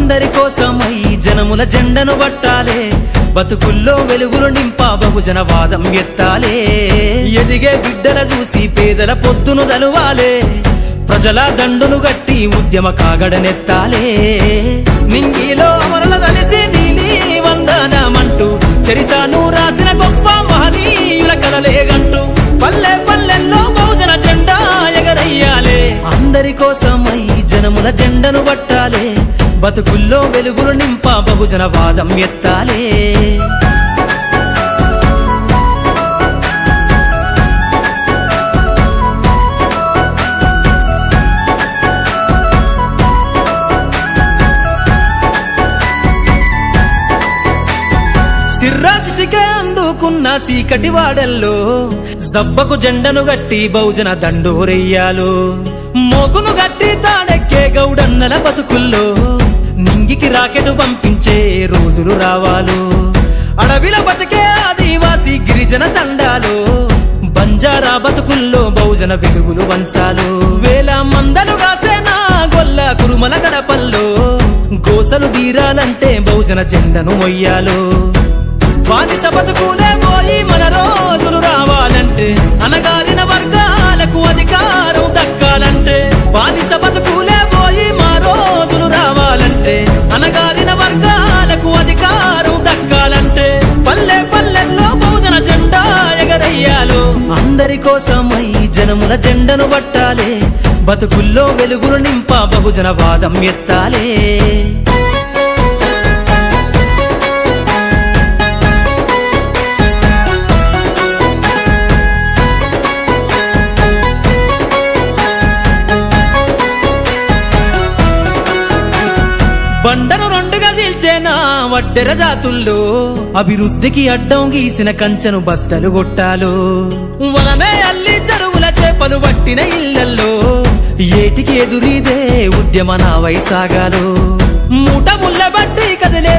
అందరి కోసమై జనముల జెండను పట్టాలే, బతుకుల్లో వెలుగులు నింపా బహుజన వాదం ఎత్తాలే. ఎదిగే బిడ్డల చూసి పేదల పొద్దును దలువాలే, ప్రజల దండును గట్టి ఉద్యమ కాగడనెత్తాలే. నింగిలో అమరుల తలిసి నీలి వందనమంటూ చరితను రాసిన గొప్ప మహనీయుల కలలేగంటూ పల్లె పల్లెల్లో బహుజన జెండా ఎగరయ్యాలే. అందరి కోసమై జనముల జెండను పట్టాలే, బతుకుల్లో వెలుగులు నింపా బహుజన వాదం ఎత్తాలే. సిర్రాసిటికే అందుకున్న సీకటి వాడల్లో జబ్బకు జెండను గట్టి బహుజన దండోరెయ్యాలు. మోగును గట్టి తాడెక్కే గౌడన్నల బతుకుల్లో నింగికి రాకెట్ పంపించే రోజులు రావాలు. అడవిల బతికే ఆదివాసి గిరిజన తండాలు, బంజారా బతుకుల్లో బహుజన వెలుగులు వంచాలు. వేల మందలుగా సేనా గొల్ల కురుమల గడపల్లో గోసలు తీరాలంటే బహుజన జెండను మొయ్యాలు. బానిస బతుకులే పోయి మన రోజులు రావాలంటే, అనగారిన వర్గాలకు అధికారం దక్కాలంటే. బానిస బతుకులే పోయి మా రోజులు రావాలంటే, అనగారిన వర్గాలకు అధికారం దక్కాలంటే. పల్లె పల్లెల్లో బహుజన జెండా ఎగరయ్యాలు. అందరి కోసమై జనముల జెండను పట్టాలే, బతుకుల్లో వెలుగులు నింపా బహుజన వాదం ఎత్తాలే. బండను రెండుగా చీల్చేనా వడ్డెర జాతుల్లో అభివృద్ధికి అడ్డం గీసిన కంచెను బద్దలు కొట్టాలు. వలనే అల్లి చెరువుల చేపలు పట్టిన ఇళ్లల్లో ఏటికి ఎదురీదే ఉద్యమ నావై సాగాలు. మూట ముళ్ళ బట్టి కదిలే